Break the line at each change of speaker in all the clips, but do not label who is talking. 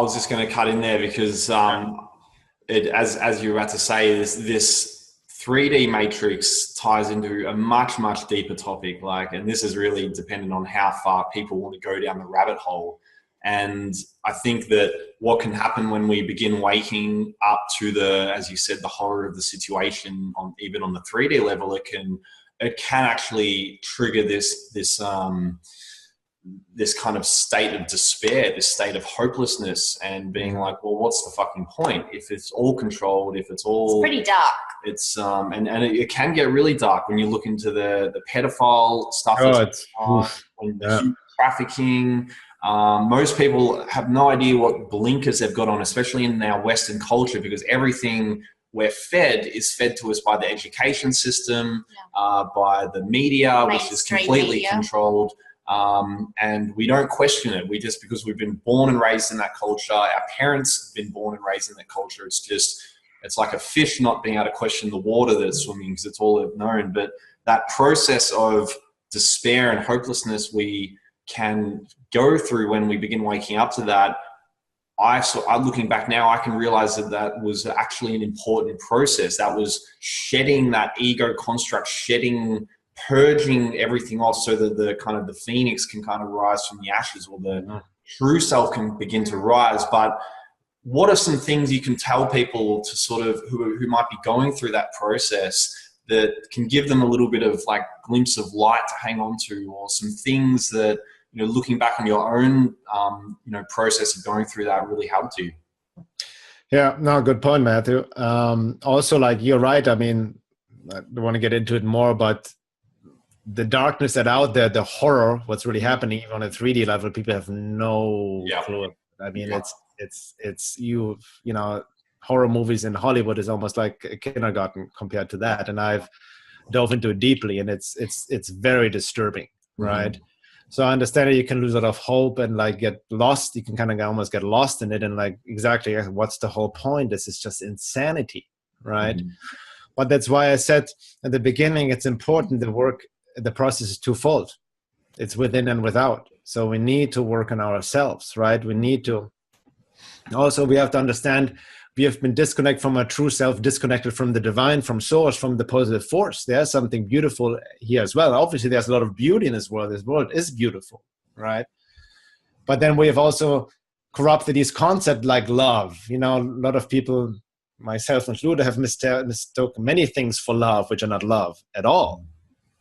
was just going to cut in there because as you were about to say, this 3D matrix ties into a much deeper topic. And this is really dependent on how far people want to go down the rabbit hole. And I think that what can happen when we begin waking up to as you said, the horror of the situation even on the 3D level, it can actually trigger this kind of state of despair, this state of hopelessness, and being like, well, what's the fucking point if it's all controlled, if it's all...
It's pretty dark.
It's and it can get really dark when you look into the pedophile stuff. Human trafficking. Most people have no idea what blinkers they've got on, especially in our Western culture, because everything we're fed is fed to us by the education system, by the media, which is completely controlled. And we don't question it. Because we've been born and raised in that culture, our parents have been born and raised in that culture. It's like a fish not being able to question the water that's swimming because it's all they've known. But that process of despair and hopelessness we can go through when we begin waking up to that, looking back now, I can realize that was actually an important process. That was shedding that ego construct, purging everything off so that the phoenix can kind of rise from the ashes, or the true self can begin to rise. But what are some things you can tell people to sort of who might be going through that process that can give them a little bit of glimpse of light to hang on to, or some things that, looking back on your own, process of going through that really helped you?
Yeah, no, good point, Matthew. Also, you're right. I mean, I don't want to get into it more, but the darkness that out there, the horror, what's really happening even on a 3D level, people have no clue. I mean, it's horror movies in Hollywood is almost like a kindergarten compared to that. And I've dove into it deeply, and it's very disturbing, right? Mm-hmm. So I understand that you can lose a lot of hope and get lost. You can kind of almost get lost in it, and exactly what's the whole point? This is just insanity, right? Mm-hmm. But that's why I said at the beginning, it's important the process is twofold. It's within and without. So we need to work on ourselves, right? We have to understand we have been disconnected from our true self, disconnected from the divine, from source, from the positive force. There's something beautiful here as well. Obviously, there's a lot of beauty in this world. This world is beautiful, right? But then we have also corrupted these concepts like love. A lot of people, myself included, have mistaken many things for love, which are not love at all,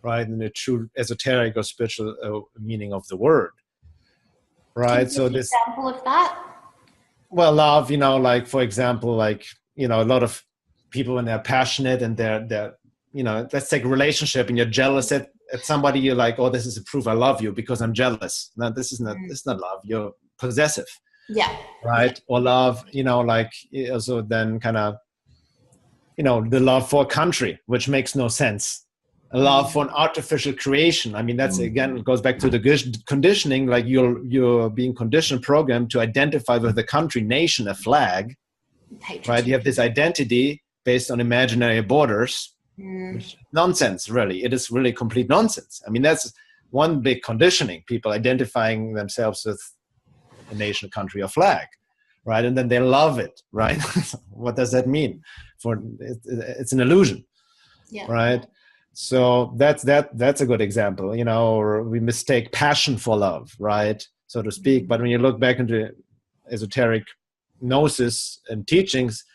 right? In the true esoteric or spiritual meaning of the word, right? So this
example of that.
Well, love, for example, a lot of people when they're passionate and they're let's take a relationship and you're jealous at somebody, you're like, oh, this is a proof I love you because I'm jealous. No, this is not love. You're possessive.
Yeah.
Right. Or love, also then kind of, the love for a country, which makes no sense. A love for an artificial creation. I mean, that's again, it goes back to the conditioning, you're being conditioned, programmed to identify with the country, nation, a flag, right? You have this identity based on imaginary borders, which nonsense, really. It is really complete nonsense. I mean, that's one big conditioning, people identifying themselves with a nation, country, or flag, right? And then they love it, right? What does that mean? It's an illusion, right? So that's a good example, or we mistake passion for love, right, so to speak. But when you look back into esoteric gnosis and teachings,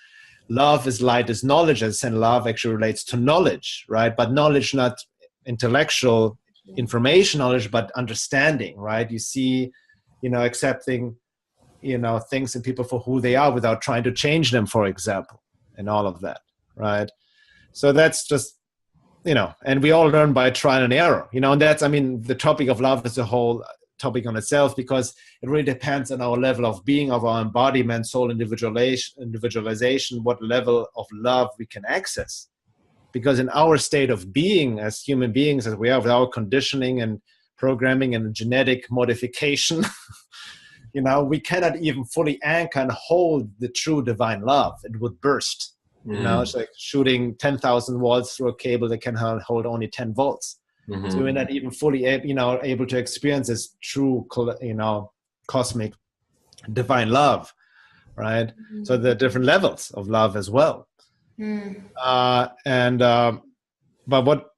love is light, is knowledge, and love actually relates to knowledge, right? But knowledge, not intellectual information knowledge, but understanding, right? You see, accepting, things in people for who they are without trying to change them, for example, and all of that, right? So that's just, and we all learn by trial and error, and the topic of love is a whole topic on itself, because it really depends on our level of being, of our embodiment, soul individualization, what level of love we can access. Because in our state of being as human beings, as we are with our conditioning and programming and genetic modification, we cannot even fully anchor and hold the true divine love. It would burst. It's like shooting 10,000 volts through a cable that can hold only 10 volts. Mm-hmm. So we're not even fully, able to experience this true, cosmic divine love. right? So there are different levels of love as well. But what,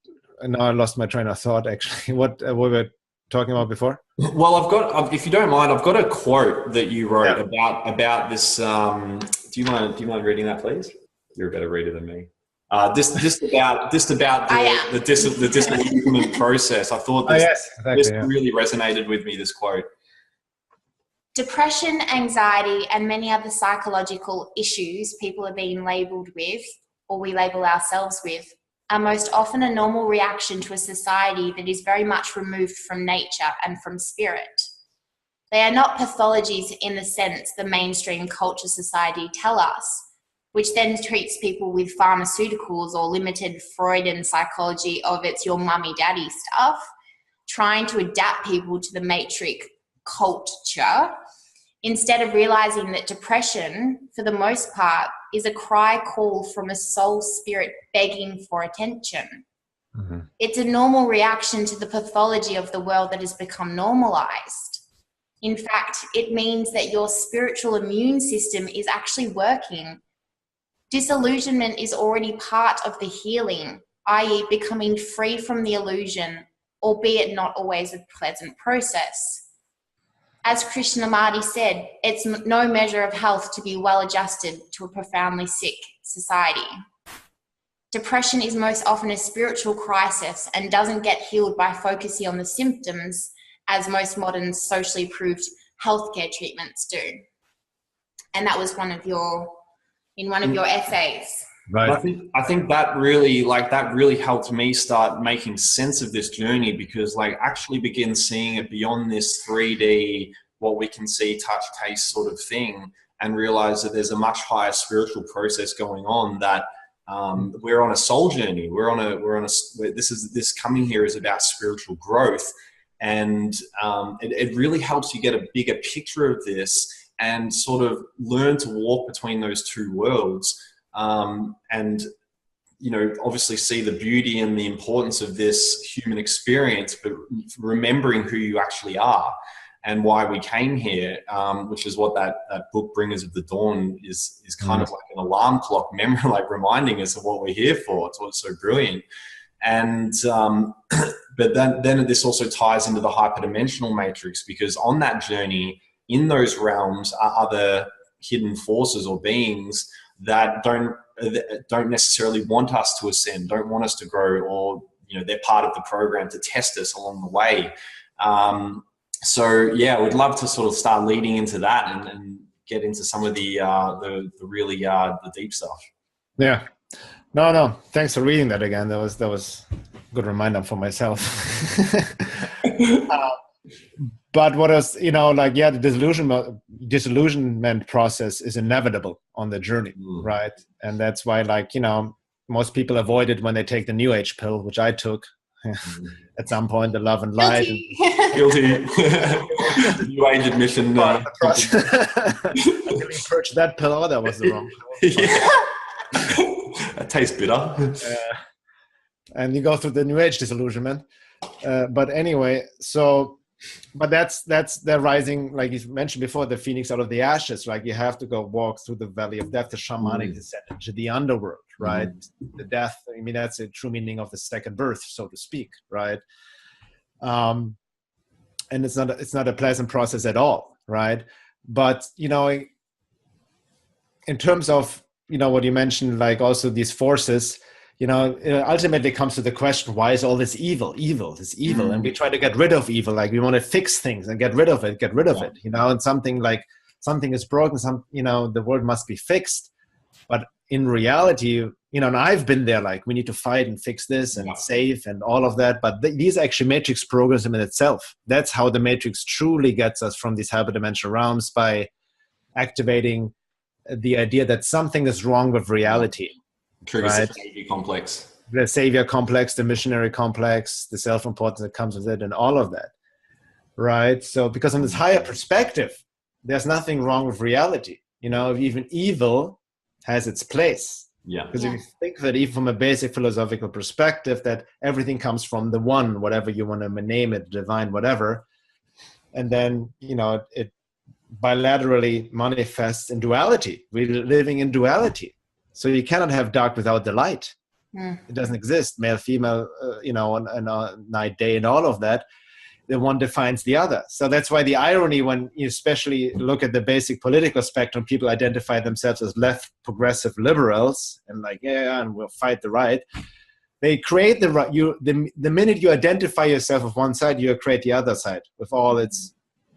now I lost my train of thought actually. What we were talking about before?
Well, I've got, if you don't mind, I've got a quote that you wrote about this. Do you mind reading that, please? You're a better reader than me. Just about the disillusionment process. I thought this really resonated with me, this quote.
Depression, anxiety, and many other psychological issues people are being labelled with, or we label ourselves with, are most often a normal reaction to a society that is very much removed from nature and from spirit. They are not pathologies in the sense the mainstream culture society tell us, which then treats people with pharmaceuticals or limited Freudian psychology of it's your mummy daddy stuff, trying to adapt people to the matrix culture, instead of realizing that depression, for the most part, is a cry call from a soul spirit begging for attention. It's a normal reaction to the pathology of the world that has become normalized. In fact, it means that your spiritual immune system is actually working. Disillusionment is already part of the healing, i.e. becoming free from the illusion, albeit not always a pleasant process. As Krishnamurti said, it's no measure of health to be well adjusted to a profoundly sick society. Depression is most often a spiritual crisis and doesn't get healed by focusing on the symptoms, as most modern socially approved healthcare treatments do. And that was one of your essays.
Right. I think that really helped me start making sense of this journey, because actually begin seeing it beyond this 3D, what we can see, touch, taste sort of thing, and realize that there's a much higher spiritual process going on, that we're on a soul journey. This coming here is about spiritual growth. And it really helps you get a bigger picture of this and sort of learn to walk between those two worlds. And, obviously see the beauty and the importance of this human experience, but remembering who you actually are and why we came here, which is what that book Bringers of the Dawn is kind of like an alarm clock memory, reminding us of what we're here for. It's what's so brilliant. And, but then this also ties into the hyperdimensional matrix, because on that journey, in those realms are other hidden forces or beings that don't necessarily want us to ascend, don't want us to grow, or they're part of the program to test us along the way. So yeah, I would love to sort of start leading into that and get into some of the really the deep stuff.
Yeah, no. Thanks for reading that again. That was a good reminder for myself. But what else, the disillusionment process is inevitable on the journey, right? And that's why, most people avoid it when they take the New Age pill, which I took at some point, the love and light.
Guilty. New Age admission.
I really purged that pill. Oh, that was the wrong pill.
That tastes bitter.
And you go through the New Age disillusionment. But anyway, but that's the rising, like you mentioned before, the phoenix out of the ashes. You have to go walk through the valley of death, the shamanic descent into the underworld, right? The death, that's a true meaning of the second birth, so to speak, right? And it's not a pleasant process at all, right? But in terms of what you mentioned, also these forces, it ultimately comes to the question, why is all this evil? This evil. And we try to get rid of evil. We want to fix things and get rid of it, and something is broken, the world must be fixed. But in reality, and I've been there, we need to fight and fix this and save and all of that. But these are actually matrix programs in itself. That's how the matrix truly gets us from these hyperdimensional realms, by activating the idea that something is wrong with reality.
Triggers the savior complex.
The savior complex, the missionary complex, the self-importance that comes with it, and all of that, right? So, because on this higher perspective, there's nothing wrong with reality. Even evil has its place.
Yeah.
Because if you think of it, even from a basic philosophical perspective, that everything comes from the one, whatever you want to name it, divine, whatever, and then bilaterally manifests in duality. We're living in duality. So you cannot have dark without the light. It doesn't exist. Male, female, and night, day, and all of that. The one defines the other. So that's why the irony when you especially look at the basic political spectrum, people identify themselves as left progressive liberals and like, and we'll fight the right. They create the right. The minute you identify yourself with one side, you create the other side with all its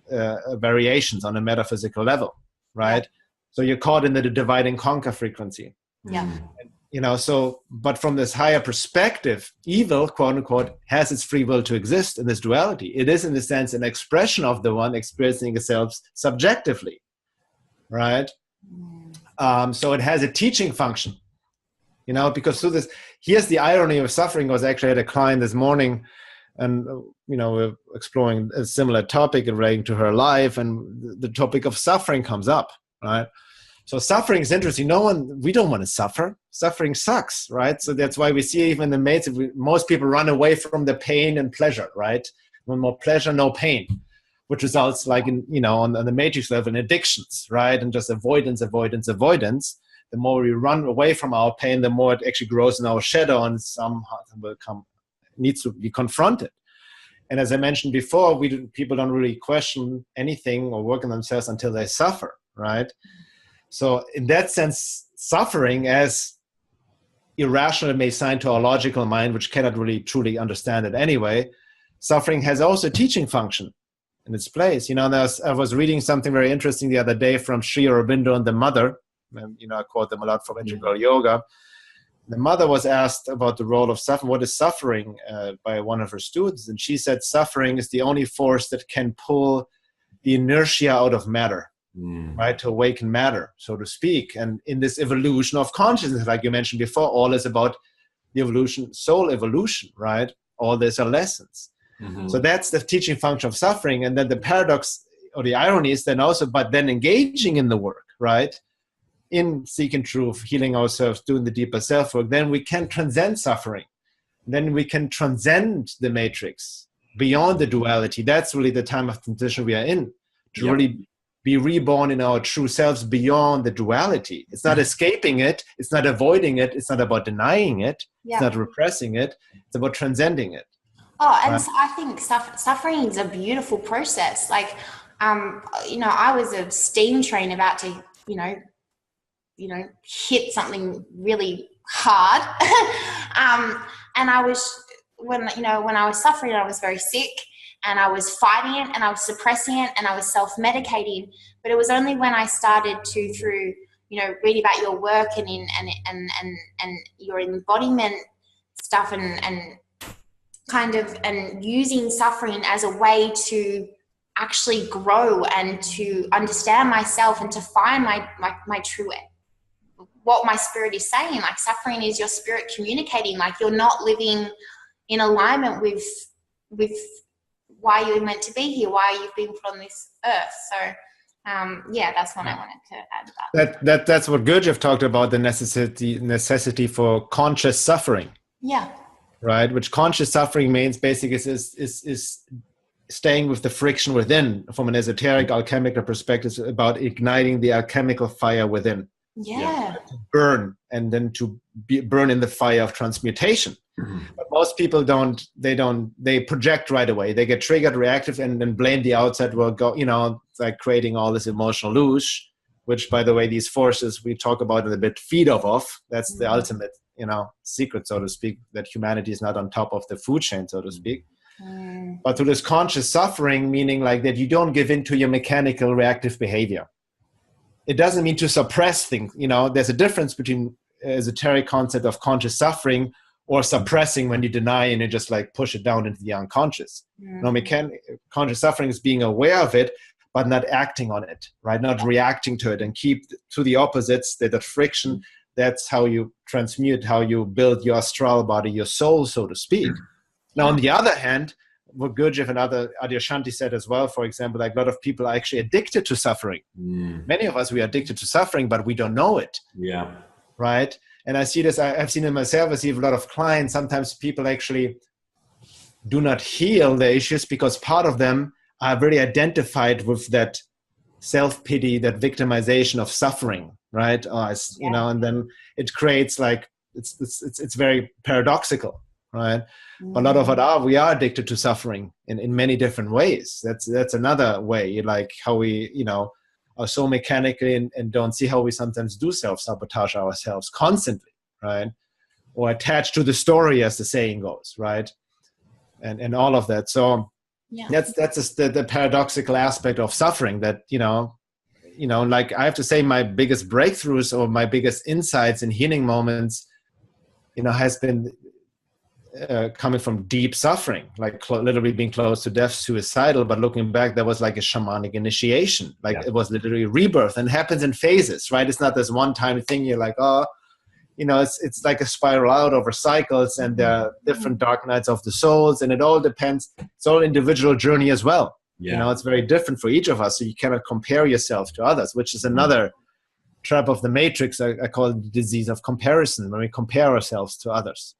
variations on a metaphysical level, right? So you're caught in the divide and conquer frequency.
Yeah.
But from this higher perspective, evil, quote unquote, has its free will to exist in this duality. It is, in a sense, an expression of the one experiencing itself subjectively, right? So it has a teaching function, because through this, here's the irony of suffering. Was actually at a client this morning, and we're exploring a similar topic relating to her life, and the topic of suffering comes up, right? So suffering is interesting. We don't want to suffer. Suffering sucks, right? So that's why we see even the mates, most people run away from the pain and pleasure, right? No more pleasure, no pain, which results like on the matrix level in addictions, right? And just avoidance. The more we run away from our pain, the more it actually grows in our shadow and somehow needs to be confronted. And as I mentioned before, people don't really question anything or work on themselves until they suffer, right? So in that sense, suffering, as irrational it may sound to our logical mind, which cannot really truly understand it anyway, suffering has also a teaching function in its place. I was reading something very interesting the other day from Sri Aurobindo and the mother. And, I quote them a lot from Integral Yoga. The mother was asked about the role of suffering. What is suffering by one of her students? And she said, suffering is the only force that can pull the inertia out of matter. Right, to awaken matter, so to speak. And in this evolution of consciousness, like you mentioned before, all is about the evolution, soul evolution, right? All these are lessons. So that's the teaching function of suffering. And then the paradox or the irony is then also, but then engaging in the work, right? In seeking truth, healing ourselves, doing the deeper self-work, then we can transcend suffering. Then we can transcend the matrix beyond the duality. That's really the time of transition we are in, to really be reborn in our true selves beyond the duality. It's not escaping it. It's not avoiding it. It's not about denying it. It's not repressing it. It's about transcending it.
Oh, and so I think suffering is a beautiful process. Like, I was a steam train about to, hit something really hard. And I was, when I was suffering, I was very sick. And I was fighting it and I was suppressing it and I was self-medicating. But it was only when I started to, through, reading about your work and your embodiment stuff and using suffering as a way to actually grow and to understand myself and to find my true, what my spirit is saying. Like, suffering is your spirit communicating, like you're not living in alignment with why you're meant to be here, why you've been put on this earth. So, that's what I wanted to add about.
That's what Gurdjieff talked about, the necessity for conscious suffering.
Yeah.
Right, which conscious suffering means basically is staying with the friction within. From an esoteric alchemical perspective, about igniting the alchemical fire within.
Yeah.
To burn, and then to burn in the fire of transmutation. But most people they project right away. They get triggered, reactive, and then blame the outside world. It's like creating all this emotional loosh, which, by the way, these forces we talk about in a bit feed off. That's the ultimate, secret, so to speak, that humanity is not on top of the food chain, so to speak. But through this conscious suffering, meaning like that you don't give in to your mechanical reactive behavior. It doesn't mean to suppress things. There's a difference between esoteric concept of conscious suffering or suppressing, when you deny and you just like push it down into the unconscious. Conscious suffering is being aware of it, but not acting on it, right? Not reacting to it, and keep to the opposites, that friction. That's how you transmute, how you build your astral body, your soul, so to speak. Now, on the other hand, what Gurdjieff and Adyashanti said as well, for example, like a lot of people are actually addicted to suffering. Many of us, we are addicted to suffering, but we don't know it.
Yeah.
Right? And I see this, I've seen it myself, I see a lot of clients, sometimes people actually do not heal their issues because part of them are very identified with that self-pity, that victimization of suffering, right? You know, and then it creates like, it's very paradoxical, right? A lot of it we are addicted to suffering in many different ways. That's another way, like how we, you know, are so mechanically and don't see how we sometimes do self-sabotage ourselves constantly, right? Or attached to the story, as the saying goes, right? And all of that. So that's just the paradoxical aspect of suffering, that, you know, like I have to say, my biggest breakthroughs or my biggest insights and healing moments, you know, has been coming from deep suffering, like literally being close to death, suicidal. But looking back, that was like a shamanic initiation. Like it was literally rebirth, and happens in phases, right? It's not this one-time thing. You're like, oh, you know, it's like a spiral out over cycles, and there are different dark nights of the souls, and it all depends. It's all individual journey as well. You know, it's very different for each of us. So you cannot compare yourself to others, which is another trap of the matrix. I call it the disease of comparison, when we compare ourselves to others.